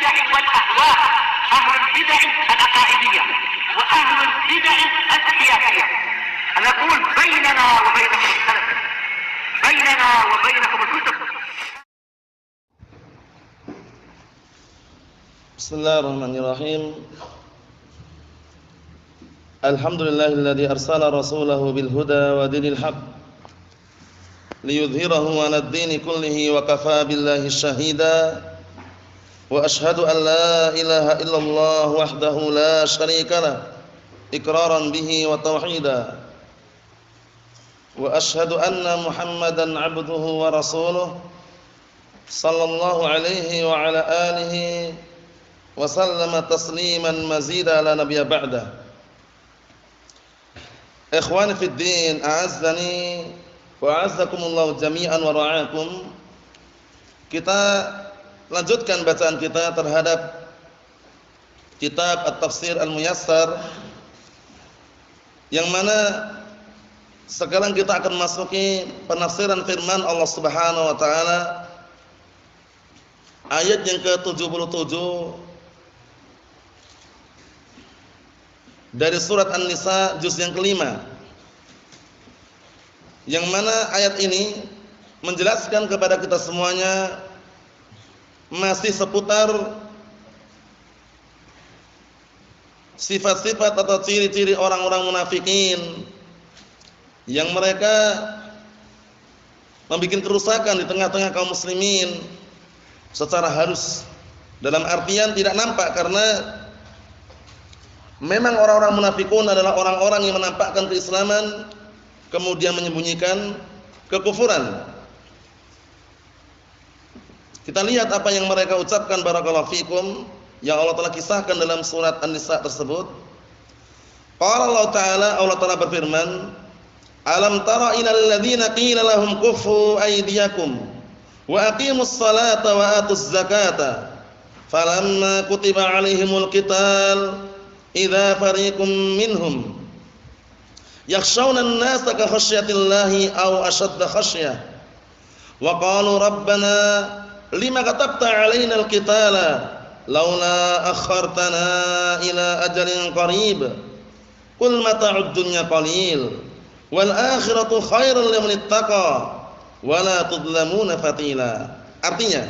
البدع والأهواء، أهل البدع العقائدية وأهل البدع السياسية. نقول بيننا وبينكم السلف، بيننا وبينكم الكتب. Bismillahirrahmanirrahim. Alhamdulillahilladzi arsala rasulahu bil huda wa dinil haqq liyudhhirahu 'alad dini kullihi wa kafaa billahi shahida. Wa ashhadu an la ilaha illallah wahdahu la syarika lah iqraran bihi wa tauhida. Wa ashhadu anna Muhammadan 'abduhu wa rasuluh sallallahu alaihi wa ala alihi wa sallama tasliman mazida la nabiyya ba'da. Ikhwani fid din, a'azzani wa a'azzakumullah jami'an wa ra'akum. Kita lanjutkan bacaan kita terhadap kitab At-Tafsir Al-Muyassar, yang mana sekarang kita akan masuki penafsiran firman Allah Subhanahu wa taala ayat yang ke-77 dari surat An-Nisa juz yang kelima, yang mana ayat ini menjelaskan kepada kita semuanya masih seputar sifat-sifat atau ciri-ciri orang-orang munafikin yang mereka membuat kerusakan di tengah-tengah kaum muslimin secara halus, dalam artian tidak nampak, karena memang orang-orang munafikun adalah orang-orang yang menampakkan keislaman kemudian menyembunyikan kekufuran. Kita lihat apa yang mereka ucapkan, barakallahu fikum, yang Allah telah kisahkan dalam surat An-Nisa tersebut. Qala Allah Ta'ala, Allah Ta'ala berfirman, alam tara ilal ladzina qila lahum kuffu aydiyakum wa aqimus salata wa atuz zakata falamma kutiba alaihimul qital idza fariqum minhum yakhshawna an-nasa ka khasyatillahi aw ashadda khasyah wa qalu rabbana lima katabta alaina al-qitala laula akhartana ila ajalin qarib qul mata'ud dunya qalil wal akhiratu khairul liman ittaqa wala tudlamuna fatila. Artinya,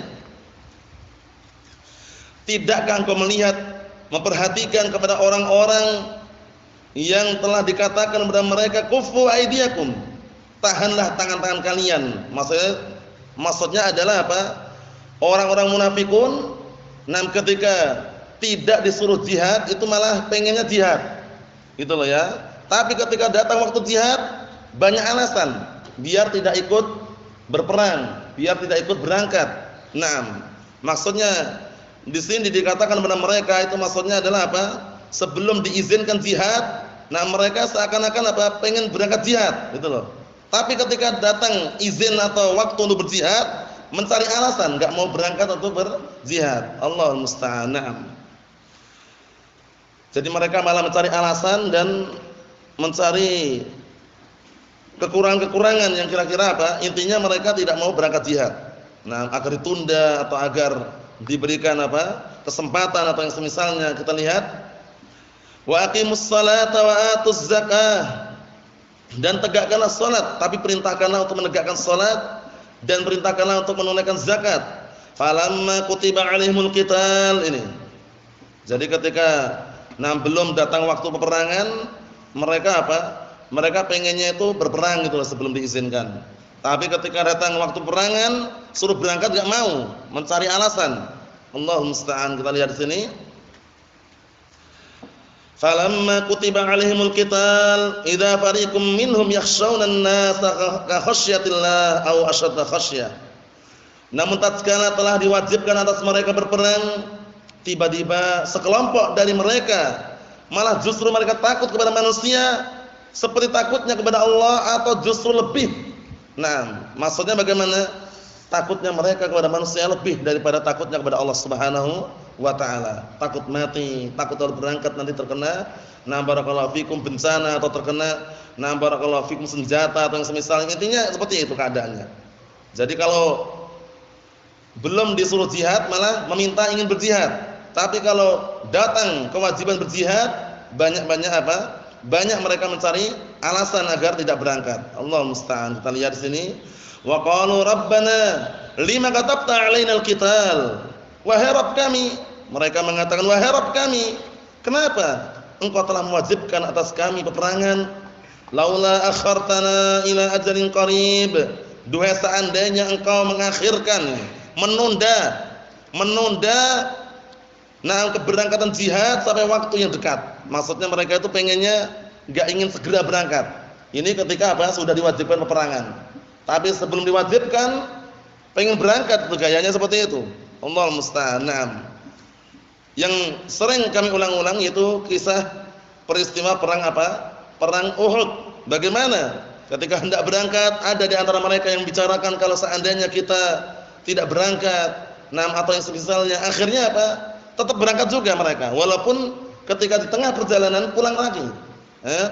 tidakkah engkau melihat, memperhatikan kepada orang-orang yang telah dikatakan kepada mereka kufu aidiakum, tahanlah tangan-tangan kalian. Maksudnya adalah apa? Orang-orang munafikun ketika tidak disuruh jihad itu malah pengennya jihad, gitu loh ya. Tapi ketika datang waktu jihad, banyak alasan biar tidak ikut berperang, biar tidak ikut berangkat. Maksudnya di sini dikatakan kepada mereka itu maksudnya adalah apa? Sebelum diizinkan jihad, mereka seakan-akan apa? Pengen berangkat jihad, gitu loh. Tapi ketika datang izin atau waktu untuk berjihad, mencari alasan enggak mau berangkat untuk berjihad. Allahul musta'an. Jadi mereka malah mencari alasan dan mencari kekurangan-kekurangan yang kira-kira apa? Intinya mereka tidak mau berangkat jihad. Agar ditunda atau agar diberikan apa? Kesempatan atau yang semisalnya. Kita lihat, wa aqimus salata wa atuz zakah, dan tegakkanlah salat, tapi perintahkanlah untuk menegakkan salat dan perintahkanlah untuk menunaikan zakat. Falamma kutiba alaihimul qital, ini. Jadi ketika belum datang waktu peperangan, mereka apa? Mereka pengennya itu berperang gitu loh sebelum diizinkan. Tapi ketika datang waktu perangan, suruh berangkat enggak mau, mencari alasan. Allahumma musta'an. Kita lihat di sini. Falamma kutiba alaihimul qital idza fariqum minhum yakhshawna an-nasa ka khasyatillah aw ashadda khasyah. Namun tatkala telah diwajibkan atas mereka berperang, tiba-tiba sekelompok dari mereka malah justru mereka takut kepada manusia seperti takutnya kepada Allah atau justru lebih. Maksudnya bagaimana? Takutnya mereka kepada manusia lebih daripada takutnya kepada Allah Subhanahu wa taala. Takut mati, takut harus berangkat nanti terkena barakallahu fikum bencana atau terkena barakallahu fikum senjata atau yang semisalnya. Intinya seperti itu keadaannya. Jadi kalau belum disuruh jihad malah meminta ingin berjihad. Tapi kalau datang kewajiban berjihad, banyak-banyak apa? Banyak mereka mencari alasan agar tidak berangkat. Allah musta'an. Kita lihat di sini. Wa qalu rabbana lima katabta 'alaina al-qital. Wahai Rabb kami, mereka mengatakan wahai Rabb kami, kenapa Engkau telah mewajibkan atas kami peperangan? Laula akhartana ila ajalin qarib. Duhai seandainya Engkau mengakhirkan, menunda keberangkatan jihad sampai waktu yang dekat. Maksudnya mereka itu pengennya enggak ingin segera berangkat. Ini ketika apa? Sudah diwajibkan peperangan. Tapi sebelum diwajibkan pengen berangkat, itu gayanya seperti itu. Allah musta'an. Yang sering kami ulang-ulang itu kisah peristiwa perang apa? Perang Uhud. Bagaimana ketika hendak berangkat, ada di antara mereka yang bicarakan kalau seandainya kita tidak berangkat, atau yang semisalnya, akhirnya apa? Tetap berangkat juga mereka, walaupun ketika di tengah perjalanan pulang lagi.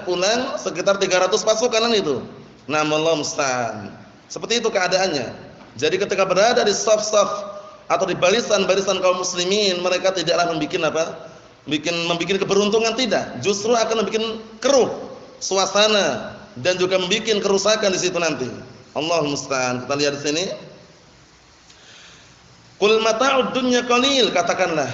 Pulang sekitar 300 pasukan itu. Allah musta'an. Seperti itu keadaannya. Jadi ketika berada di saf-saf atau di barisan-barisan kaum muslimin, mereka tidaklah membuat keberuntungan, tidak. Justru akan membuat keruh suasana dan juga membuat kerusakan di situ nanti. Allahul musta'an. Kita lihat di sini. Qul mata'ud dunya qalil, katakanlah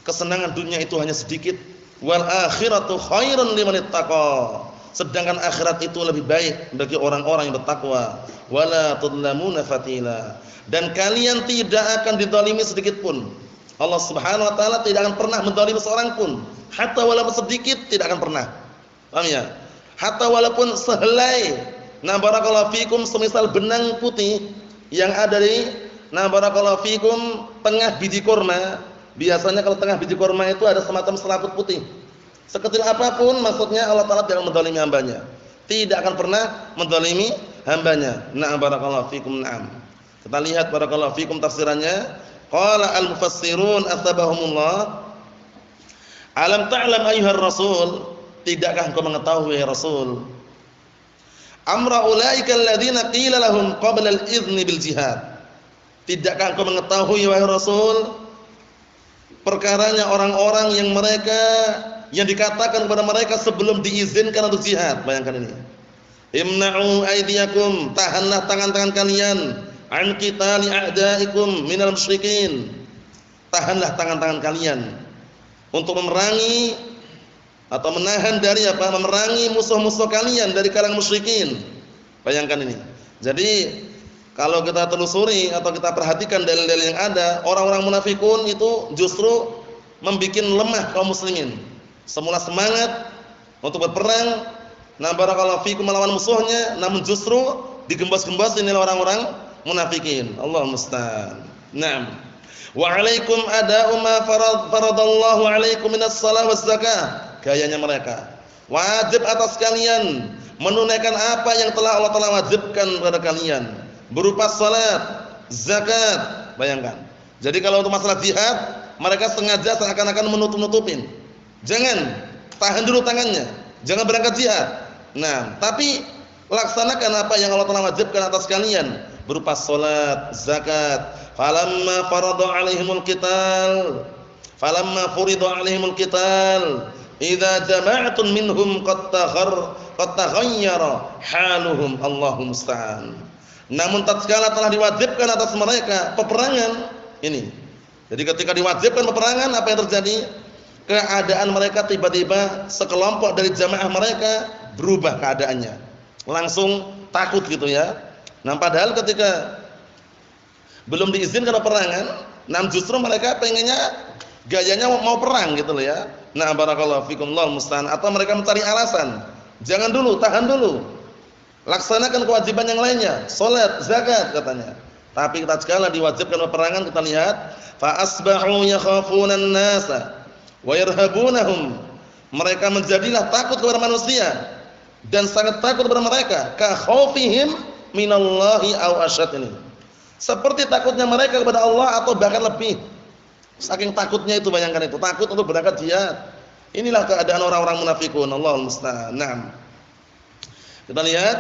kesenangan dunia itu hanya sedikit, wal akhiratu khairun liman ittaqa. Sedangkan akhirat itu lebih baik bagi orang-orang yang bertakwa. Wala tudlamuna fatila. Dan kalian tidak akan dizalimi sedikit pun. Allah Subhanahu wa taala tidak akan pernah menzalimi seorang pun, hatta walaupun sedikit tidak akan pernah. Paham ya? Hatta walaupun sehelai. Barakallahu fikum, semisal benang putih yang ada di barakallahu fikum tengah biji kurma. Biasanya kalau tengah biji kurma itu ada semacam selaput putih. Sekecil apapun, maksudnya Allah Ta'ala tidak menzalimi hambanya. Tidak akan pernah menzalimi hambanya. Barakallahu fikum. Kita lihat barakallahu fikum tafsirannya. Qala al-mufassirun athabahumullah. Alam ta'lam ayyuhar rasul, tidakkah engkau mengetahui ya Rasul? Amra ulaika alladziina qila lahum qabla al-idzni bil jihad. Tidakkah engkau mengetahui wahai Rasul perkaranya orang-orang yang dikatakan kepada mereka sebelum diizinkan untuk jihad. Bayangkan ini. Imna'u aydiyakum, tahanlah tangan-tangan kalian an qitali a'daikum minal musyrikin. Tahanlah tangan-tangan kalian untuk memerangi atau menahan dari apa? Memerangi musuh-musuh kalian dari kalangan musyrikin. Bayangkan ini. Jadi kalau kita telusuri atau kita perhatikan dalil-dalil yang ada, orang-orang munafikun itu justru membuat lemah kaum muslimin. Semula semangat untuk berperang, barakallahu fikum melawan musuhnya, namun justru digembos-gembos ini orang-orang munafikin. Allah musta'an. Wa 'alaikum ada'u ma faradallahu 'alaikum minas shalah waz zakah. Gayanya mereka. Wajib atas kalian menunaikan apa yang telah Allah Ta'ala wajibkan kepada kalian, berupa salat, zakat. Bayangkan. Jadi kalau untuk masalah jihad, mereka sengaja seakan-akan menutup-nutupin. Jangan, tahan dulu tangannya. Jangan berangkat jihad. Tapi laksanakan apa yang Allah Ta'ala wajibkan atas kalian, berupa salat, zakat. Falamma farada 'alaihimul qital, falamma furida 'alaihimul qital, idza jama'atun minhum qad taghayyara haluhum. Allahumma musta'an. Namun tatkala telah diwajibkan atas mereka peperangan ini. Jadi ketika diwajibkan peperangan, apa yang terjadi? Keadaan mereka tiba-tiba sekelompok dari jamaah mereka berubah keadaannya. Langsung takut gitu ya. Padahal ketika belum diizinkan peperangan, justru mereka pengennya gayanya mau perang gitu loh ya. Barakallahu fikum, Allahu musta'an. Atau mereka mencari alasan. Jangan dulu, tahan dulu. Laksanakan kewajiban yang lainnya, salat, zakat katanya. Tapi tatkala diwajibkan peperangan, kita lihat fa asbahu yakhafuna an-nasa wa yarhabunahum. Mereka menjadilah takut kepada manusia dan sangat takut kepada mereka, ka khaufihim minallahi aw asyad ini. Seperti takutnya mereka kepada Allah atau bahkan lebih. Saking takutnya itu, bayangkan itu, takut untuk berangkat jihad. Inilah keadaan orang-orang munafikun. Allahul musta'an. Kita lihat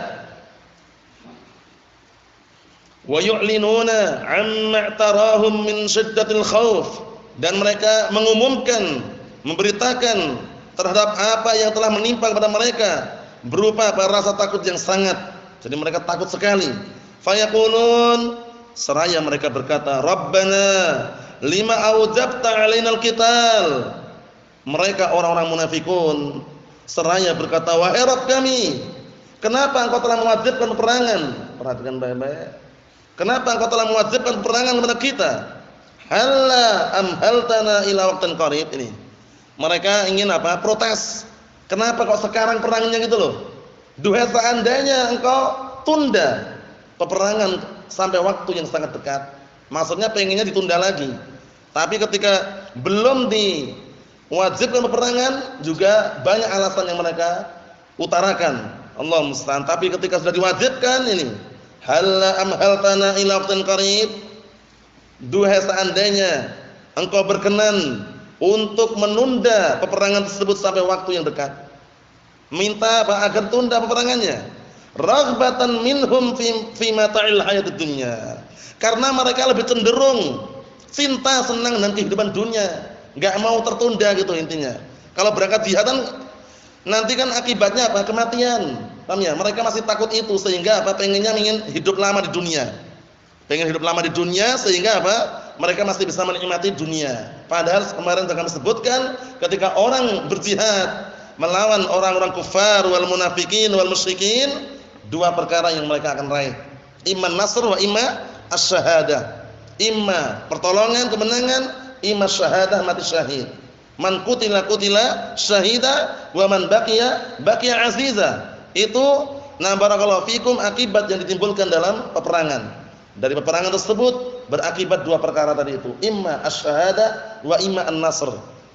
wa yu'linuna 'amma tarahum min syiddatil khauf. dan mereka mengumumkan, memberitakan terhadap apa yang telah menimpa kepada mereka berupa rasa takut yang sangat. Jadi mereka takut sekali. Fayaqulun, seraya mereka berkata, Rabbana lima aujabta alainal qital. Mereka orang-orang munafikun seraya berkata, wahai Rabb kami, kenapa engkau telah mewajibkan peperangan? Perhatikan baik-baik. Kenapa engkau telah mewajibkan peperangan kepada kita? Halla amhaltana ila waqtin qarib. Ini mereka ingin apa? Protes. Kenapa kok sekarang perangnya gitu loh? Duhai seandainya engkau tunda peperangan sampai waktu yang sangat dekat. Maksudnya pengennya ditunda lagi. Tapi ketika belum diwajibkan peperangan juga banyak alasan yang mereka utarakan. Allah musta'an. Tapi ketika sudah diwajibkan ini, halla amhaltana ila waqtin qarib. Duhai seandainya engkau berkenan untuk menunda peperangan tersebut sampai waktu yang dekat. Minta apa? Agar tunda peperangannya. Raghbatan minhum fi mata'il hayatid dunya. Karena mereka lebih cenderung cinta senang dengan kehidupan dunia, enggak mau tertunda gitu intinya. Kalau berangkat jihad nanti kan akibatnya apa? Kematian. Paham ya? Mereka masih takut itu sehingga apa? Pengennya ingin hidup lama di dunia. Pengen hidup lama di dunia sehingga apa? Mereka masih bisa menikmati dunia. Padahal kemarin kami sebutkan ketika orang berjihad melawan orang-orang kufar wal munafikin wal musyrikin, dua perkara yang mereka akan raih. Imma nasr wa imma asy-syahadah. Imma pertolongan, kemenangan, imma syahadah, mati syahid. Man qutila syahida wa man baqiya aziza. Itu barakallahu fikum akibat yang ditimbulkan dalam peperangan. Dari peperangan tersebut berakibat dua perkara tadi itu, imma asy-syahadah wa imma an-nasr.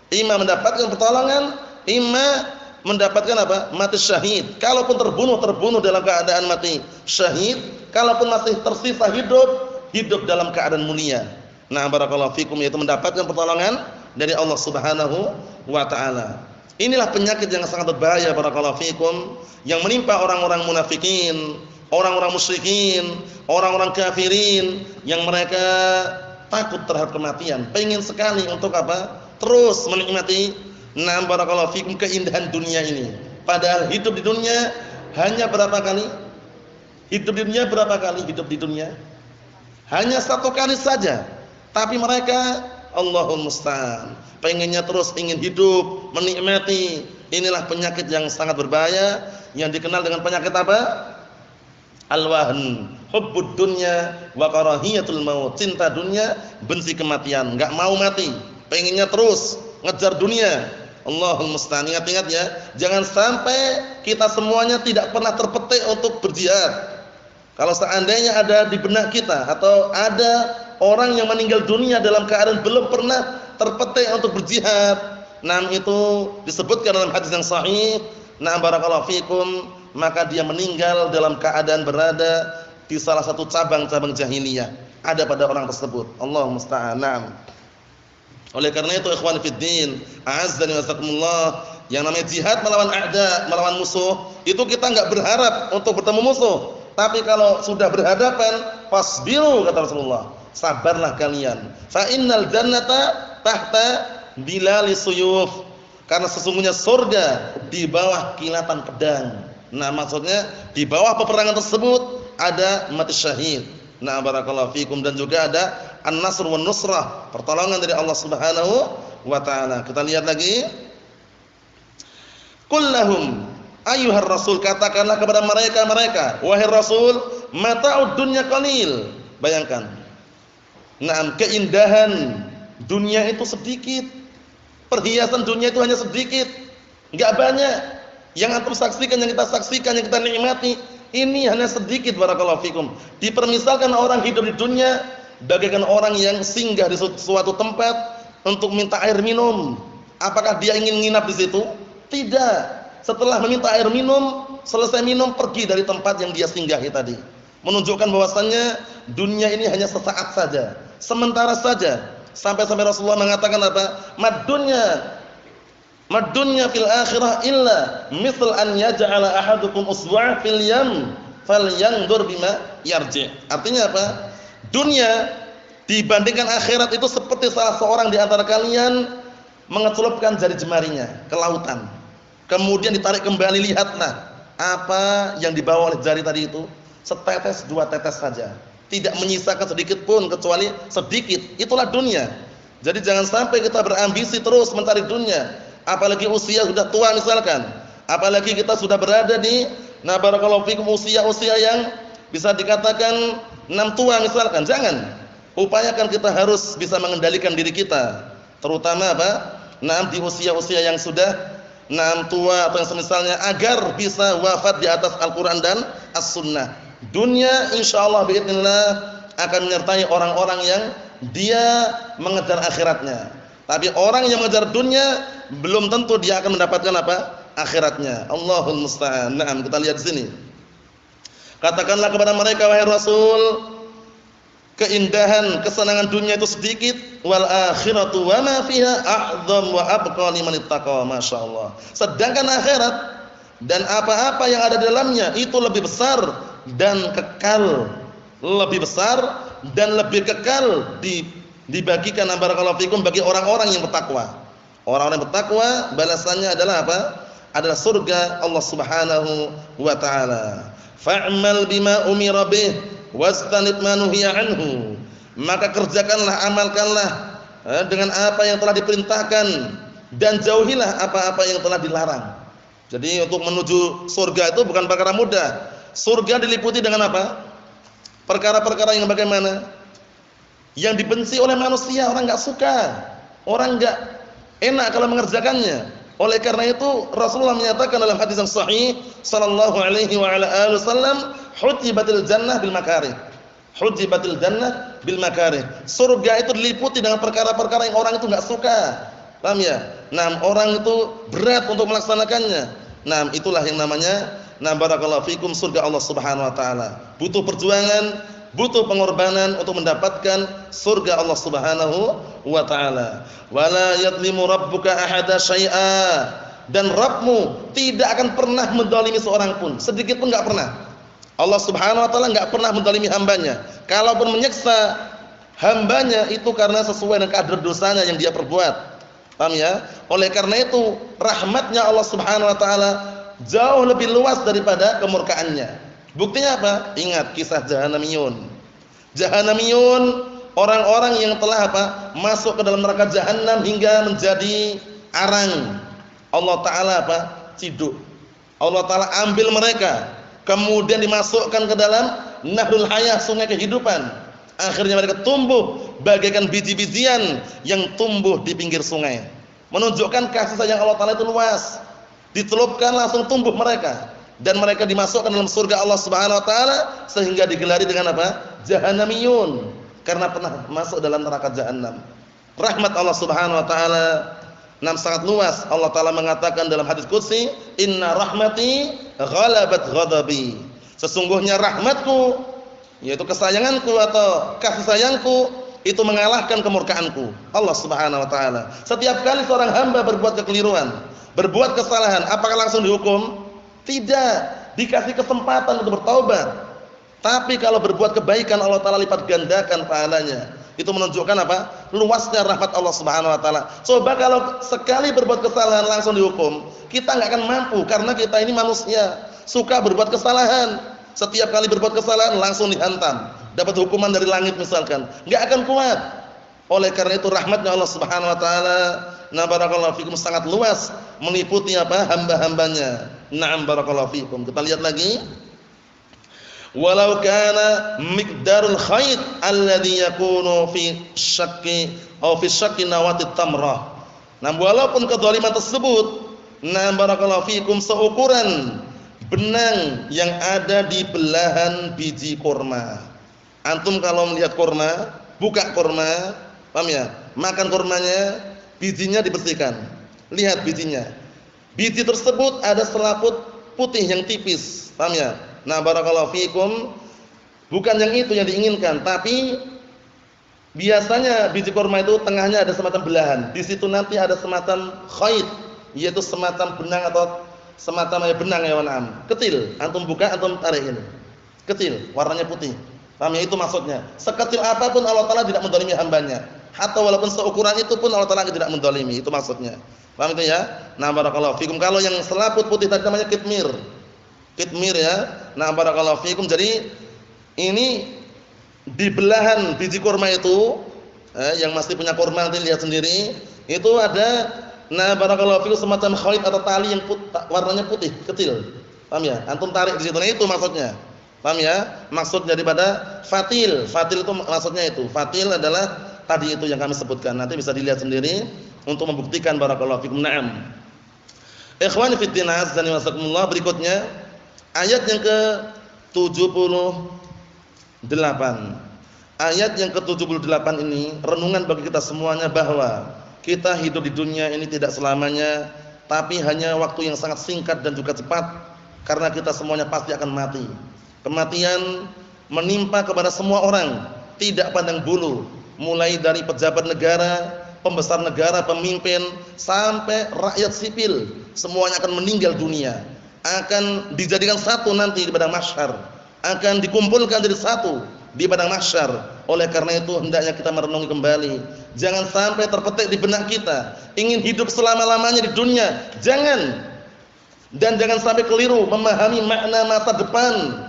Imma mendapatkan pertolongan, imma mendapatkan apa? Mati syahid. Kalaupun terbunuh dalam keadaan mati syahid, kalaupun masih tersisa hidup dalam keadaan mulia. Barakallahu fikum, yaitu mendapatkan pertolongan dari Allah Subhanahu wa taala. Inilah penyakit yang sangat berbahaya barakallahu fikum yang menimpa orang-orang munafikin, orang-orang musyrikin, orang-orang kafirin yang mereka takut terhadap kematian, pengen sekali untuk apa? Terus menikmati barakallahu fikum keindahan dunia ini. Padahal hidup di dunia hanya berapa kali? Hidup di dunia berapa kali hidup di dunia? Hanya satu kali saja. Tapi mereka Allahul musta'an, pengennya terus ingin hidup, menikmati. Inilah penyakit yang sangat berbahaya yang dikenal dengan penyakit apa? Al-wahn, hubbud dunya wa karahiyatul maut. Cinta dunia, benci kematian, enggak mau mati, pengennya terus ngejar dunia. Allahul musta'an. Ingat-ingat ya, jangan sampai kita semuanya tidak pernah terpetik untuk berjihad. Kalau seandainya ada di benak kita atau ada orang yang meninggal dunia dalam keadaan belum pernah terpetik untuk berjihad, itu disebutkan dalam hadis yang sahih, barakallahu fikum, maka dia meninggal dalam keadaan berada di salah satu cabang-cabang jahiliyah ada pada orang tersebut. Allahu musta'an. Oleh karena itu ikhwan fiddin, a'azzani wa azakumullah, yang namanya jihad melawan a'da, melawan musuh, itu kita enggak berharap untuk bertemu musuh. Tapi kalau sudah berhadapan, fasbiru kata Rasulullah, sabarlah kalian. Fa innal jannata tahta bilali suyuf. Karena sesungguhnya surga di bawah kilatan pedang. Maksudnya di bawah peperangan tersebut ada mati syahid. Barakallahu fikum, dan juga ada an-nasr wan nusrah, pertolongan dari Allah Subhanahu wa taala. Kita lihat lagi. Kullahum ayyuhar rasul, katakanlah kepada mereka, wahai Rasul, mata'ud dunya qalil. Bayangkan. Keindahan dunia itu sedikit. Perhiasan dunia itu hanya sedikit, enggak banyak. Yang antum saksikan, yang kita saksikan, yang kita nikmati, ini hanya sedikit barakallahu fikum. Dipermisalkan orang hidup di dunia bagaikan orang yang singgah di suatu tempat untuk minta air minum. Apakah dia ingin nginap di situ? Tidak. Setelah meminta air minum, selesai minum, pergi dari tempat yang dia singgahi tadi. Menunjukkan bahwasannya dunia ini hanya sesaat saja, sementara saja. Sampai-sampai Rasulullah mengatakan apa? Mad dunya fil akhirah illa misal an yaj'ala ahadukum usbu'a fil yam falyanzur bima yarji'. Artinya apa? Dunia dibandingkan akhirat itu seperti salah seorang di antara kalian mengecelupkan jari jemarinya ke lautan. Kemudian ditarik kembali, lihatlah apa yang dibawa oleh jari tadi itu. Setetes, dua tetes saja. Tidak menyisakan sedikit pun kecuali sedikit. Itulah dunia. Jadi jangan sampai kita berambisi terus mencari dunia. Apalagi usia sudah tua misalkan. Apalagi kita sudah berada di barakallahu fikum usia-usia yang bisa dikatakan tua misalkan. Jangan. Upayakan kita harus bisa mengendalikan diri kita, terutama di usia-usia yang sudah tua atau yang semisalnya, agar bisa wafat di atas Al-Quran dan As-Sunnah. Dunia insyaallah biidznillah akan menyertai orang-orang yang dia mengejar akhiratnya. Tapi orang yang mengejar dunia belum tentu dia akan mendapatkan akhiratnya. Allahul musta'an. Kita lihat di sini. Katakanlah kepada mereka, wahai Rasul, keindahan, kesenangan dunia itu sedikit, wal akhiratu wa ma fiha a'dzam wa abqa liman ittaqa. Masyaallah. Sedangkan akhirat dan apa-apa yang ada di dalamnya itu lebih besar dan kekal. Lebih besar dan lebih kekal dibagikan barakallahu fikum bagi orang-orang yang bertakwa. Orang-orang yang bertakwa balasannya adalah adalah surga Allah Subhanahu wa taala. Fa'mal bima umira bih wastanib ma nuhiya anhu. Maka kerjakanlah, amalkanlah dengan apa yang telah diperintahkan dan jauhilah apa-apa yang telah dilarang. Jadi untuk menuju surga itu bukan perkara mudah. Surga diliputi dengan perkara-perkara yang bagaimana? Yang dibenci oleh manusia, orang enggak suka. Orang enggak enak kalau mengerjakannya. Oleh karena itu Rasulullah menyatakan dalam hadis yang sahih sallallahu alaihi wa ala alihi wasallam, hujibatil jannah bil makarih. Hujibatil jannah bil makarih. Surga itu diliputi dengan perkara-perkara yang orang itu enggak suka. Paham ya? Orang itu berat untuk melaksanakannya. Itulah yang namanya barakallahu fikum surga Allah Subhanahu wa taala. Butuh perjuangan, butuh pengorbanan untuk mendapatkan surga Allah Subhanahu wa taala. Wala yadlimu rabbuka ahada syai'a, dan Rabbmu tidak akan pernah menzalimi seorang pun, sedikit pun enggak pernah. Allah Subhanahu wa taala enggak pernah menzalimi hambanya. Kalaupun menyiksa hambanya itu karena sesuai dengan kadar dosanya yang dia perbuat. Paham ya? Oleh karena itu rahmatnya Allah Subhanahu wa taala jauh lebih luas daripada kemurkaannya. Buktinya apa? Ingat kisah Jahanamiyun. Jahanamiyun, orang-orang yang telah masuk ke dalam neraka Jahannam hingga menjadi arang. Allah taala ciduk. Allah taala ambil mereka, kemudian dimasukkan ke dalam Nahrul Hayah, sungai kehidupan. Akhirnya mereka tumbuh bagaikan biji-bijian yang tumbuh di pinggir sungai. Menunjukkan kasih sayang Allah taala itu luas. Dicelupkan langsung tumbuh mereka, dan mereka dimasukkan dalam surga Allah Subhanahu wa taala sehingga digelari dengan Jahanamiyun, karena pernah masuk dalam neraka Jahannam. Rahmat Allah Subhanahu wa taala sangat luas. Allah taala mengatakan dalam hadis qudsi, "Inna rahmati ghalabat ghadabi." Sesungguhnya rahmatku, yaitu kesayanganku atau kasih sayangku, itu mengalahkan kemurkaanku. Allah Subhanahu wa taala. Setiap kali seorang hamba berbuat kekeliruan, berbuat kesalahan, apakah langsung dihukum? Tidak, dikasih kesempatan untuk bertaubat. Tapi kalau berbuat kebaikan, Allah taala lipat gandakan pahalanya. Itu menunjukkan luasnya rahmat Allah Subhanahu wa taala. Coba kalau sekali berbuat kesalahan langsung dihukum, kita enggak akan mampu, karena kita ini manusia, suka berbuat kesalahan. Setiap kali berbuat kesalahan langsung dihantam, dapat hukuman dari langit misalkan, enggak akan kuat. Oleh karena itu rahmatnya Allah Subhanahu wa taala barakallahu fikum sangat luas, meliputi hamba-hambanya. Na'am barakallahu fikum. Kita lihat lagi. Walau kana miqdarul khayt alladhi yakunu fi syakki aw fi syakki nawati tamrah. Walaupun kedzaliman tersebut barakallahu fikum seukuran benang yang ada di belahan biji kurma. Antum kalau melihat kurma, buka kurma, paham ya? Makan kurmanya, bijinya dibersihkan. Lihat bijinya. Biji tersebut ada selaput putih yang tipis, paham ya? Barakallahu fikum, bukan yang itu yang diinginkan, tapi biasanya biji kurma itu tengahnya ada semacam belahan. Di situ nanti ada semacam khayt, yaitu semacam benang atau semacam benang ya, kecil. Antum buka, antum tarik ini. Kecil, warnanya putih. Paham ya? Itu maksudnya. Sekecil apapun Allah Ta'ala tidak menzalimi hambanya. Hatta walaupun seukuran itu pun Allah Ta'ala tidak menzalimi. Itu maksudnya. Paham itu ya? Nah, barakallahu fikum. Kalau yang selaput putih tadi namanya kitmir. Kitmir ya. Nah, barakallahu fikum. Jadi ini di belahan biji kurma itu, yang masih punya kurma nanti lihat sendiri, itu ada barakallahu fikum semacam khayt atau tali yang warnanya putih, kecil. Paham ya? Antum tarik di situ. Nah, itu maksudnya. Paham ya? Maksud daripada fatil. Fatil itu maksudnya itu. Fatil adalah tadi itu yang kami sebutkan. Nanti bisa dilihat sendiri untuk membuktikan barakallahu fikum. Naam. Ikhwani fi din azza wa jalla, berikutnya ayat yang ke-78. Ayat yang ke-78 ini renungan bagi kita semuanya bahwa kita hidup di dunia ini tidak selamanya, tapi hanya waktu yang sangat singkat dan juga cepat, karena kita semuanya pasti akan mati. Kematian menimpa kepada semua orang, tidak pandang bulu, mulai dari pejabat negara, pembesar negara, pemimpin, sampai rakyat sipil, semuanya akan meninggal dunia, akan dijadikan satu nanti di padang mahsyar, akan dikumpulkan jadi satu di padang mahsyar. Oleh karena itu hendaknya kita merenungi kembali, jangan sampai terpetik di benak kita ingin hidup selama-lamanya di dunia, jangan. Dan jangan sampai keliru memahami makna masa depan.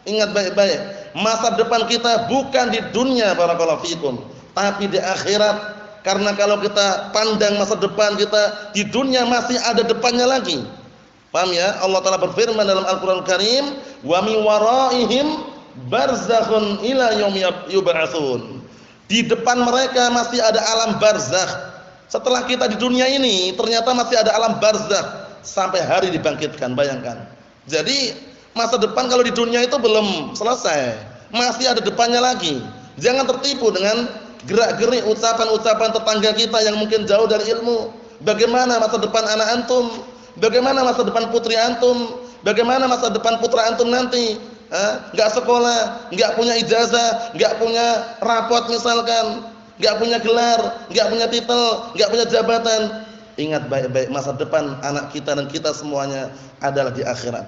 Ingat baik-baik, masa depan kita bukan di dunia barakallahu fikum, tapi di akhirat. Karena kalau kita pandang masa depan kita di dunia, masih ada depannya lagi. Paham ya? Allah Ta'ala berfirman dalam Al-Qur'an Karim, wa min waraihim barzakhun ila yaumi yub'atsun. Di depan mereka masih ada alam barzakh. Setelah kita di dunia ini, ternyata masih ada alam barzakh sampai hari dibangkitkan. Bayangkan. Jadi masa depan kalau di dunia itu belum selesai, masih ada depannya lagi. Jangan tertipu dengan gerak-gerik ucapan-ucapan tetangga kita yang mungkin jauh dari ilmu. Bagaimana masa depan anak antum? Bagaimana masa depan putri antum? Bagaimana masa depan putra antum nanti? Enggak sekolah, enggak punya ijazah, enggak punya rapot misalkan, enggak punya gelar, enggak punya titel, enggak punya jabatan. Ingat baik-baik, masa depan anak kita dan kita semuanya adalah di akhirat.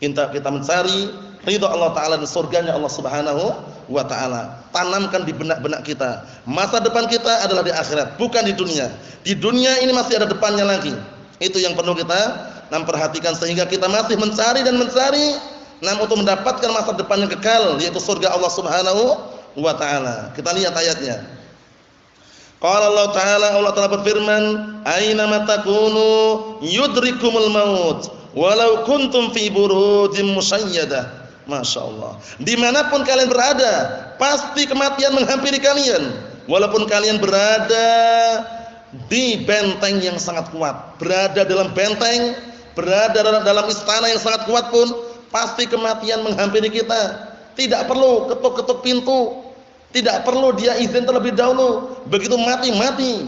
Kita mencari ridha Allah Ta'ala dan surganya Allah Subhanahu wa Ta'ala. Tanamkan di benak-benak kita, masa depan kita adalah di akhirat, bukan di dunia. Di dunia ini masih ada depannya lagi. Itu yang perlu kita perhatikan, sehingga kita masih mencari dan mencari untuk mendapatkan masa depan yang kekal, yaitu surga Allah Subhanahu wa Ta'ala. Kita lihat ayatnya. Qala Allah Ta'ala, Allah Ta'ala berfirman, aina ma takunu yudrikumul maut walau kuntum fi burujin musayyadah. Masya Allah. Dimanapun kalian berada, pasti kematian menghampiri kalian. Walaupun kalian berada di benteng yang sangat kuat, berada dalam benteng, berada dalam istana yang sangat kuat pun, pasti kematian menghampiri kita. Tidak perlu ketuk-ketuk pintu, tidak perlu dia izin terlebih dahulu. Begitu mati.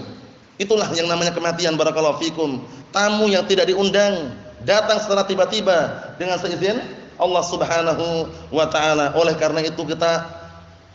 Itulah yang namanya kematian barakallahu fikum. Tamu yang tidak diundang datang secara tiba-tiba dengan seizin Allah Subhanahu wa Ta'ala. Oleh karena itu kita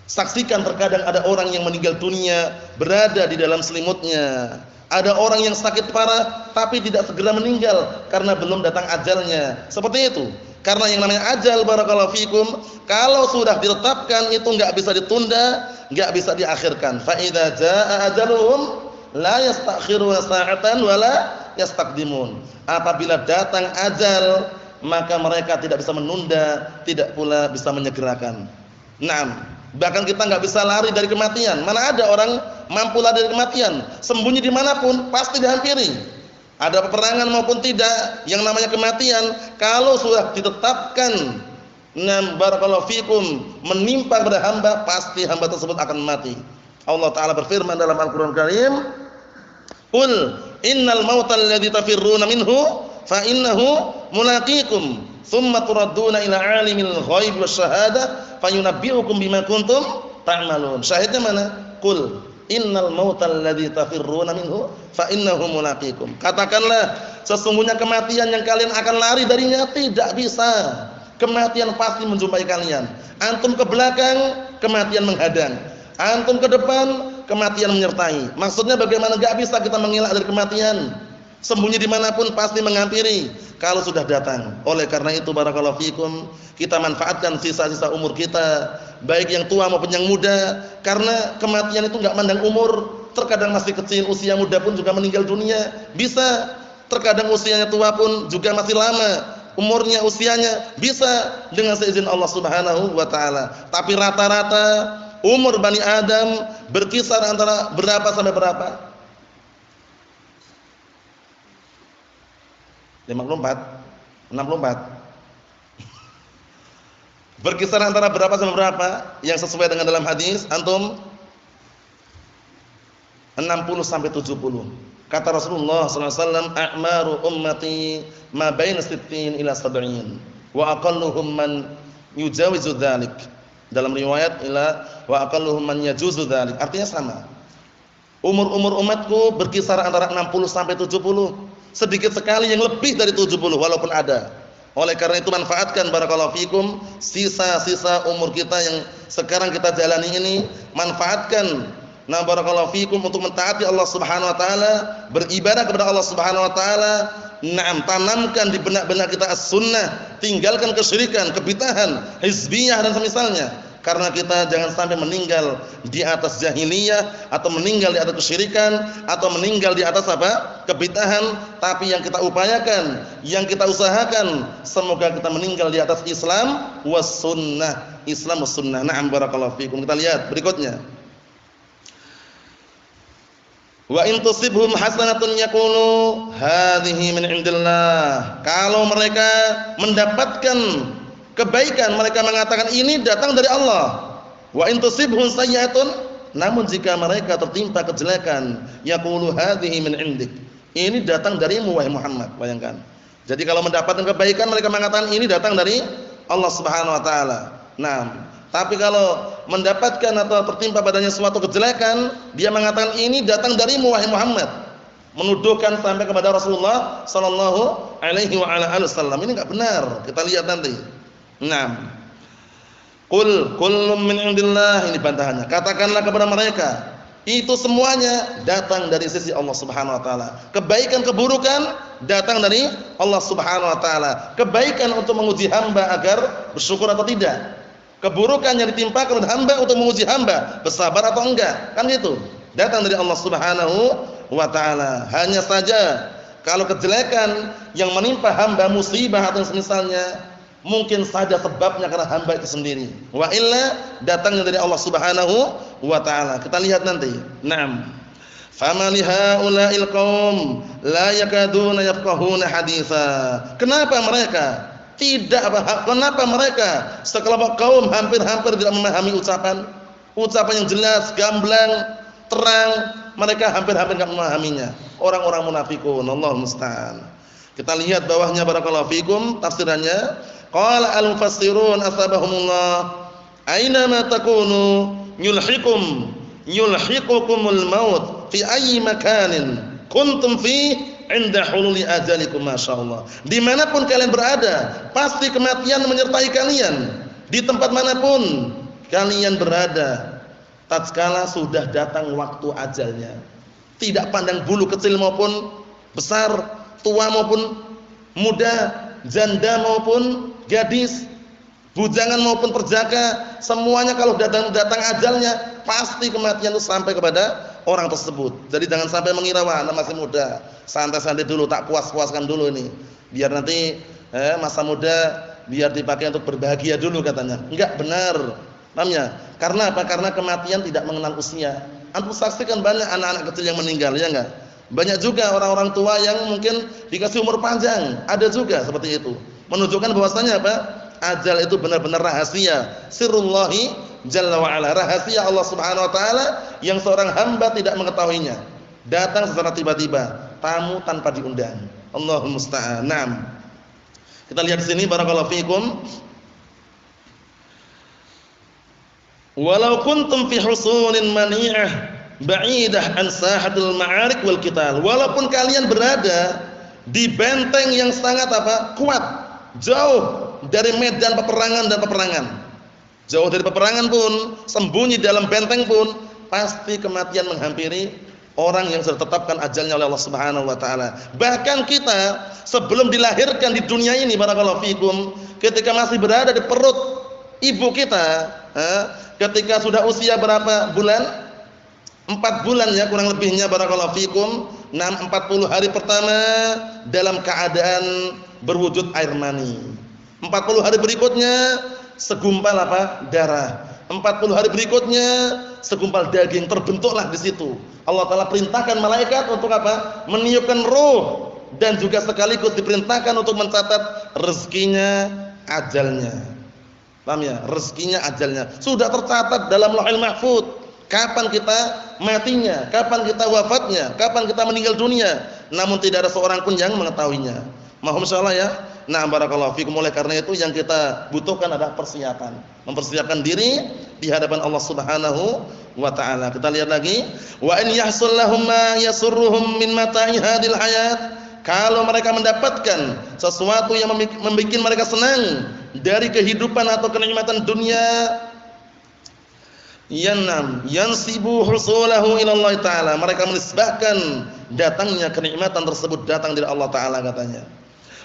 saksikan terkadang ada orang yang meninggal dunia berada di dalam selimutnya. Ada orang yang sakit parah tapi tidak segera meninggal karena belum datang ajalnya. Seperti itu. Karena yang namanya ajal barakallahu fikum, kalau sudah ditetapkan itu enggak bisa ditunda, enggak bisa diakhirkan. Fa idza jaa ajaluhum la yastakhiruna sa'atan wa la yastaqdimun. Apabila datang ajal, maka mereka tidak bisa menunda, tidak pula bisa menyegerakan. Naam, bahkan kita enggak bisa lari dari kematian. Mana ada orang mampu lari dari kematian? Sembunyi dimanapun pasti dihampiri. Ada peperangan maupun tidak, yang namanya kematian kalau sudah ditetapkan barakallahu fikum menimpa kepada hamba, pasti hamba tersebut akan mati. Allah Ta'ala berfirman dalam Al-Qur'an Karim, qul innal mautal ladzi tafirruna minhu fa innahu mulaqikum thumma turadduna ila alimil ghaib wasyahadah fayunabbi'ukum bima kuntum ta'malun. Syahidnya mana? Qul innal mautal ladzi tafirruna minhu fa innahu mulaqikum. Katakanlah sesungguhnya kematian yang kalian akan lari darinya tidak bisa. Kematian pasti menjumpai kalian. Antum ke belakang, kematian menghadang. Antum ke depan, kematian menyertai. Maksudnya bagaimana? Enggak bisa kita mengelak dari kematian. Sembunyi dimanapun pasti menghampiri kalau sudah datang. Oleh karena itu barakallahu fikum, kita manfaatkan sisa-sisa umur kita, baik yang tua maupun yang muda, karena kematian itu enggak mandang umur. Terkadang masih kecil, usia muda pun juga meninggal dunia. Bisa. Terkadang usianya tua pun juga masih lama umurnya, usianya. Bisa dengan seizin Allah Subhanahu wa taala. Tapi rata-rata umur Bani Adam berkisar antara berapa sampai berapa? 54, 64. Berkisar antara berapa sampai berapa? Yang sesuai dengan dalam hadis antum? 60 sampai 70. Kata Rasulullah sallallahu alaihi wasallam, "A'maru ummati ma baina 60 ila 70 wa aqalluhum man yujawizu dzalik." Dalam riwayat wa aqalluhum man yajuzu dzalik. Artinya sama. Umur umatku berkisar antara 60 sampai 70. Sedikit sekali yang lebih dari 70 walaupun ada. Oleh karena itu manfaatkan barakallahu fikum sisa-sisa umur kita yang sekarang kita jalani ini, manfaatkan barakallahu fikum untuk mentaati Allah Subhanahu wa taala, beribadah kepada Allah Subhanahu wa taala. Tanamkan di benak-benak kita as-sunnah, tinggalkan kesyirikan, kebid'ahan, hizbiyah dan semisalnya. Karena kita jangan sampai meninggal di atas jahiliyah atau meninggal di atas kesyirikan atau meninggal di atas kebid'ahan, tapi yang kita upayakan, yang kita usahakan semoga kita meninggal di atas Islam was sunnah, Islam was sunnah. Na'am barakallahu fikum. Kita lihat berikutnya. Wa in tusibhum hasanatun yaqulu hadhihi min indillah. Kalau mereka mendapatkan kebaikan, mereka mengatakan ini datang dari Allah. Wa in tusibhum sayyi'atun, namun jika mereka tertimpa kejelekan, yaqulu hadhihi min indik. Ini datang darimu wahai Muhammad. Bayangkan. Jadi kalau mendapatkan kebaikan mereka mengatakan ini datang dari Allah Subhanahu wa taala. Nah, tapi kalau mendapatkan atau tertimpa padanya suatu kejelekan, dia mengatakan ini datang darimu wahai Muhammad. Menuduhkan sampai kepada Rasulullah sallallahu alaihi wa ala alihi wasallam. Ini enggak benar. Kita lihat nanti. Naam. Qul kullun min indillah, ini bantahannya. Katakanlah kepada mereka, itu semuanya datang dari sisi Allah Subhanahu wa taala. Kebaikan keburukan datang dari Allah Subhanahu wa taala. Kebaikan untuk menguji hamba agar bersyukur atau tidak. Keburukan yang ditimpakan oleh hamba untuk menguji hamba bersabar atau enggak. Kan gitu. Datang dari Allah Subhanahu wa taala. Hanya saja kalau kejelekan yang menimpa hamba, musibah atau semisalnya, mungkin saja sebabnya karena hamba itu sendiri. Wa illa datangnya dari Allah Subhanahu wa taala. Kita lihat nanti. Naam. Fama li haula'il qaum la yakaduna yafqahuna haditsa. Kenapa mereka kenapa mereka sekelompok kaum hampir-hampir tidak memahami ucapan yang jelas, gamblang, terang, mereka hampir-hampir tidak memahaminya. Orang-orang munafikun, Allahu musta'an. Kita lihat bawahnya barakallahu fikum tafsirannya. Qala al-mufassirun asbahumullah aina ma takunu yulhiqukumul maut fi ayyi makanin kuntum fi inda hululi ajalikum, masyaallah. Dimanapun kalian berada, pasti kematian menyertai kalian. Di tempat manapun kalian berada, tatkala sudah datang waktu ajalnya. Tidak pandang bulu kecil maupun besar, tua maupun muda, janda maupun gadis, bujangan maupun perjaka, semuanya kalau datang ajalnya, pasti kematian itu sampai kepada orang tersebut. Jadi jangan sampai mengira wah anda masih muda, santai-santai dulu, tak puas-puaskan dulu ini, biar nanti masa muda biar dipakai untuk berbahagia dulu katanya. Enggak benar. Namanya karena apa? Karena kematian tidak mengenal usia. Antum saksikan banyak anak-anak kecil yang meninggal, ya enggak? Banyak juga orang-orang tua yang mungkin dikasih umur panjang, ada juga seperti itu. Menunjukkan bahwasanya apa? Ajal itu benar-benar rahasia, sirrullahi jalla wa ala, rahasia Allah Subhanahu wa taala yang seorang hamba tidak mengetahuinya. Datang secara tiba-tiba, tamu tanpa diundang. Allahumma musta'an. Naam. Kita lihat di sini barakallahu fikum. Walau kuntum fi husunin mani'ah ba'idah an sahatil ma'arik wal qital. Walaupun kalian berada di benteng yang sangat kuat, jauh dari medan peperangan dan peperangan. Jauh dari peperangan pun, sembunyi dalam benteng pun, pasti kematian menghampiri orang yang sudah tetapkan ajalnya oleh Allah Subhanahu wa taala. Bahkan kita sebelum dilahirkan di dunia ini barakallahu fikum, ketika masih berada di perut ibu kita, ketika sudah usia berapa bulan? 4 bulan ya kurang lebihnya barakallahu fikum. 40 hari pertama dalam keadaan berwujud air mani. 40 hari berikutnya segumpal apa? Darah. 40 hari berikutnya segumpal daging, terbentuklah di situ. Allah Taala perintahkan malaikat untuk apa? Meniupkan ruh, dan juga sekaligus diperintahkan untuk mencatat rezekinya, ajalnya. Paham ya? Rezekinya, ajalnya sudah tercatat dalam Lauhul Mahfuz. Kapan kita matinya, kapan kita wafatnya, kapan kita meninggal dunia. Namun tidak ada seorang pun yang mengetahuinya. Mohon insyaallah ya. Nah, barakallahu fikum. Oleh karena itu yang kita butuhkan adalah persiapan. Mempersiapkan diri di hadapan Allah Subhanahu wa taala. Kita lihat lagi, wa in yahsul lahum ma yasurruhum min mata'i hadil hayat. Kalau mereka mendapatkan sesuatu yang membuat mereka senang dari kehidupan atau kenikmatan dunia, yansibu husulahu ila Allah taala. Mereka menisbahkan datangnya kenikmatan tersebut datang dari Allah taala katanya.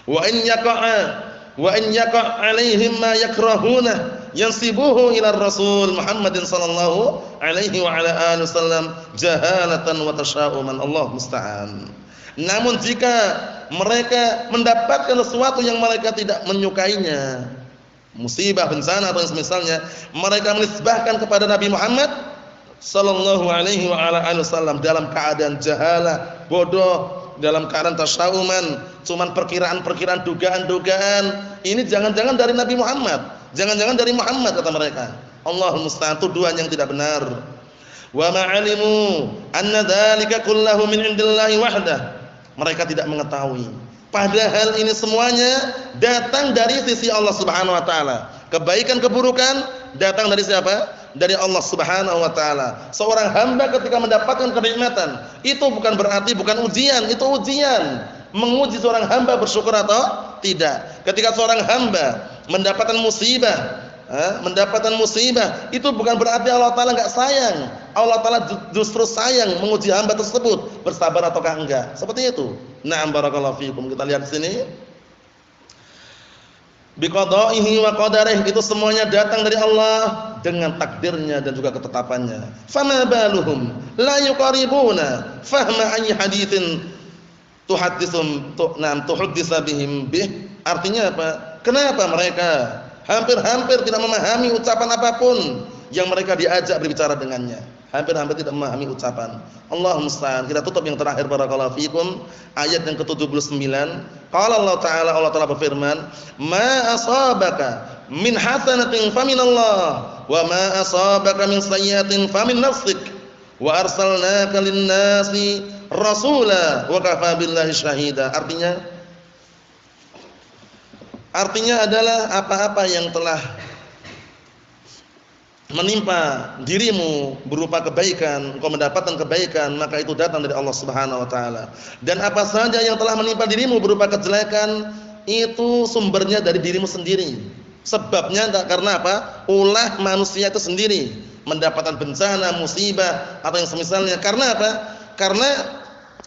Wa in yaqa' alaihim ma yakrahuna yansibuhu ila Rasul Muhammadin sallallahu alaihi wa ala alihi wasallam jahalatan wa tasya'uman. Allah musta'an. Namun jika mereka mendapatkan sesuatu yang mereka tidak menyukainya, musibah, bencana atau semisalnya, mereka menisbahkan kepada Nabi Muhammad sallallahu alaihi wa ala alihi wasallam dalam keadaan jahalah, bodoh, dalam keadaan tasyauman, cuman perkiraan-perkiraan, dugaan-dugaan. Ini jangan-jangan dari Nabi Muhammad, jangan-jangan dari Muhammad kata mereka. Allahul musta'an, tuduhan yang tidak benar. Wa ma'alimu anna dzalika kullahu min indillahi wahdah. Mereka tidak mengetahui padahal ini semuanya datang dari sisi Allah Subhanahu wa taala. Kebaikan, keburukan datang dari siapa? Dari Allah Subhanahu wa taala. Seorang hamba ketika mendapatkan kenikmatan, itu bukan berarti bukan ujian, itu ujian. Menguji seorang hamba bersyukur atau tidak. Ketika seorang hamba mendapatkan musibah, itu bukan berarti Allah Taala enggak sayang. Allah Taala justru sayang menguji hamba tersebut, bersabar ataukah enggak. Seperti itu. Na'am barakallahu fikum. Kita lihat di sini. Biqada'ihi wa qadarihi, itu semuanya datang dari Allah dengan takdirnya dan juga ketetapannya. Fama baluhum la yuqaribuna fahma ayyi haditsin tuhaddisa bihim bih. Artinya apa? Kenapa mereka hampir-hampir tidak memahami ucapan apapun yang mereka diajak berbicara dengannya. Hampir-hampir tidak memahami ucapan. Allahumma musta'an. Kita tutup yang terakhir barakallahu fikum, ayat yang ke-79. Qala Allah Ta'ala, Allah Ta'ala berfirman, "Ma asabaka min hasanatin faminallah, wa ma asabaka min sayyi'atin famin nafsik, wa arsalnaka lin-nasi rasula wa kafa billahi syahida." Artinya adalah apa-apa yang telah menimpa dirimu berupa kebaikan, engkau mendapatkan kebaikan, maka itu datang dari Allah Subhanahu wa taala. Dan apa saja yang telah menimpa dirimu berupa kejelekan, itu sumbernya dari dirimu sendiri. Sebabnya karena apa? Ulah manusia itu sendiri mendapatkan bencana, musibah atau yang semisalnya. Karena apa? Karena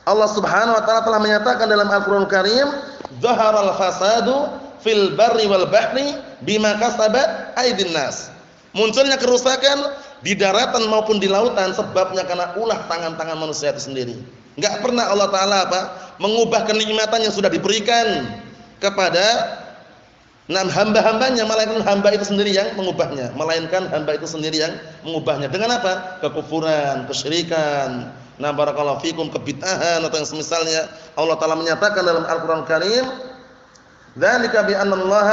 Allah Subhanahu wa taala telah menyatakan dalam Al-Qur'an Karim, "Dhaharal fasadu fil barri wal bahri bima kasabat aydin nas." Munculnya kerusakan di daratan maupun di lautan sebabnya karena ulah tangan-tangan manusia itu sendiri. Enggak pernah Allah Taala mengubah kenikmatan yang sudah diberikan kepada hamba-hambanya, melainkan hamba itu sendiri yang mengubahnya, melainkan hamba itu sendiri yang mengubahnya. Dengan apa? Kekufuran, kesyirikan, barakallahu fikum, kebid'ahan atau yang semisalnya. Allah Taala menyatakan dalam Al-Qur'an Karim, dzalika bi anna Allah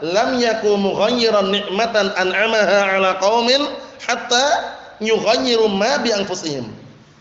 lam yakum mughayyiran ni'matan an'amaha 'ala qaumin hatta yughayyiru ma bi anfusihim.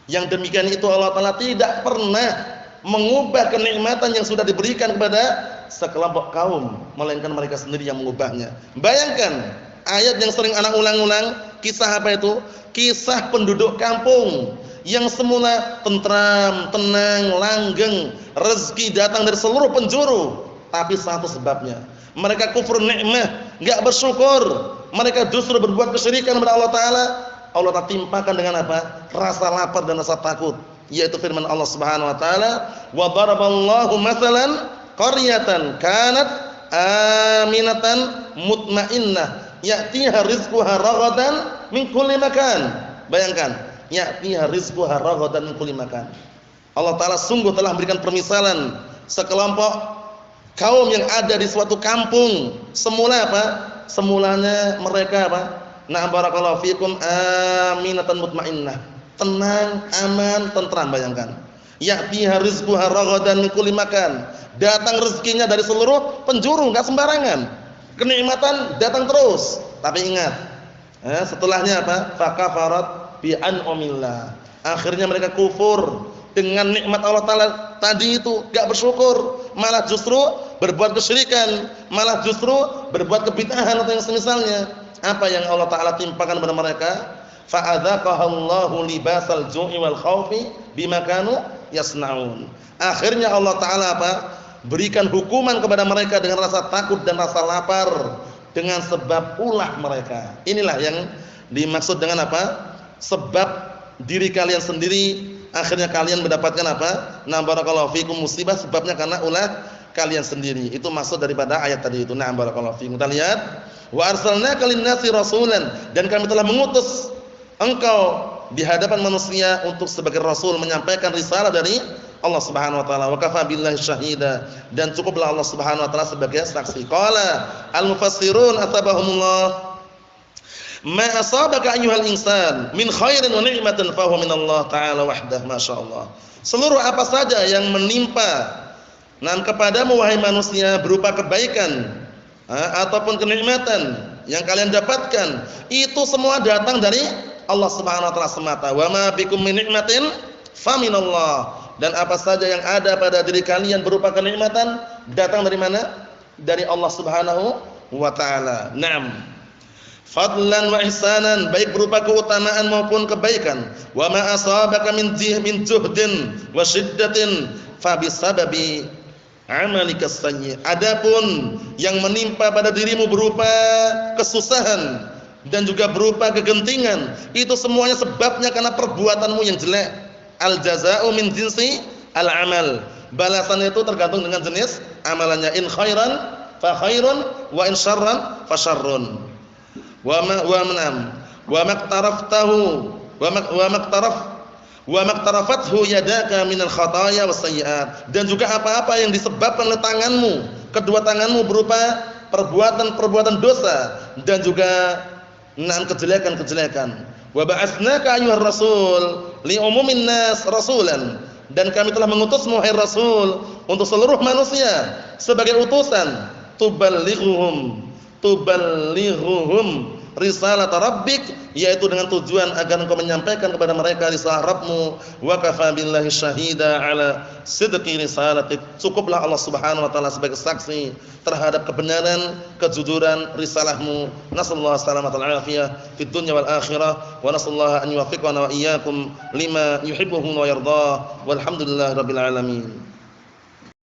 Yang demikian itu Allah Taala tidak pernah mengubah kenikmatan yang sudah diberikan kepada sekelompok kaum, melainkan mereka sendiri yang mengubahnya. Bayangkan ayat yang sering anak ulang-ulang, kisah apa itu? Kisah penduduk kampung yang semula tentram, tenang, langgeng, rezeki datang dari seluruh penjuru. Tapi satu sebabnya, mereka kufur nikmah, enggak bersyukur. Mereka justru berbuat kesyirikan kepada Allah Taala. Allah Taala timpakan dengan apa? Rasa lapar dan rasa takut. yaitu firman Allah Subhanahu wa taala, "Wa daraballahu mathalan qaryatan kanat aminatan mutmainnah ya'tiha rizquha ragadan min kulli makan." Bayangkan, ya'tiha rizquha ragadan min kulli makan. Allah taala sungguh telah memberikan permisalan sekelompok kaum yang ada di suatu kampung. Semula apa? Semulanya mereka apa? Na'am barakallahu fikum, aminatan mutmainnah. Tenang, aman, tentram, bayangkan. Ya'tiha rizquha ragadan min kulli makan. Datang rezekinya dari seluruh penjuru, enggak sembarangan. Kenikmatan datang terus. Tapi ingat, setelahnya apa? Fakafarat bi an'amillah. Akhirnya mereka kufur dengan nikmat Allah taala tadi itu, enggak bersyukur, malah justru berbuat kesyirikan, malah justru berbuat kebid'ahan atau yang semisalnya. Apa yang Allah taala timpakan kepada mereka? Fa'adzaqahallahu libasal ju'i wal khaufi bima kanu yasnaun. Akhirnya Allah taala apa? Berikan hukuman kepada mereka dengan rasa takut dan rasa lapar dengan sebab ulah mereka. Inilah yang dimaksud dengan apa? Sebab diri kalian sendiri akhirnya kalian mendapatkan apa? Na'am barakallahu fikum, musibah sebabnya karena ulah kalian sendiri. Itu maksud daripada ayat tadi itu. Na'am barakallahu fikum. Kita lihat, wa arsalnaka lin-nasi rasulan, dan kami telah mengutus engkau di hadapan manusia untuk sebagai rasul menyampaikan risalah dari Allah Subhanahu wa taala. Wa kafa billahi syahida, dan cukuplah Allah Subhanahu wa taala sebagai saksi. Qala al-mufassirun atabahumullah, ma asabaka ayyuhal insan min khairin wa ni'matin fa huwa min Allah taala wahdah. Masyaallah. Seluruh apa saja yang menimpa kepadamu wahai manusia berupa kebaikan ataupun kenikmatan yang kalian dapatkan, itu semua datang dari Allah Subhanahu wa taala semata. Wa ma bikum min ni'matin fa minallah. Dan apa saja yang ada pada diri kalian berupa kenikmatan datang dari mana? Dari Allah Subhanahu wa taala. Naam. Fadlan wa ihsanan, baik berupa keutamaan maupun kebaikan. Wa ma asabaka min juhdin wa shiddatin fa bisababi amalika sayyi. Adapun yang menimpa pada dirimu berupa kesusahan dan juga berupa kegentingan, itu semuanya sebabnya karena perbuatanmu yang jelek. Al jazaa'u min jinsi al amal. Balasan itu tergantung dengan jenis amalannya. In khairan fa khairun wa in syarran fa syarrun. Wa maktarafathu yadaka minal khataya wasayyi'at. Dan juga apa-apa yang disebabkan oleh tanganmu, kedua tanganmu berupa perbuatan-perbuatan dosa dan juga kejelekan-kejelekan. Wa ba'atsnaka ayyuhar rasul li umumin nas rasulan, dan kami telah mengutusmu wahai rasul untuk seluruh manusia sebagai utusan. Tuballighuhum risalah rabbik, yaitu dengan tujuan agar engkau menyampaikan kepada mereka risalah Rabbmu. Wa kafa billahi syahida ala sidqi risalatik. Cukuplah Allah Subhanahu wa taala sebagai saksi terhadap kebenaran, kejujuran risalahmu. Nasallahu salamatan wal afiyah fid dunya wal akhirah, wa nasallahu an yuwaffiqana wa iyyakum lima yuhibbuhu wa yardah. Walhamdulillahirabbil alamin.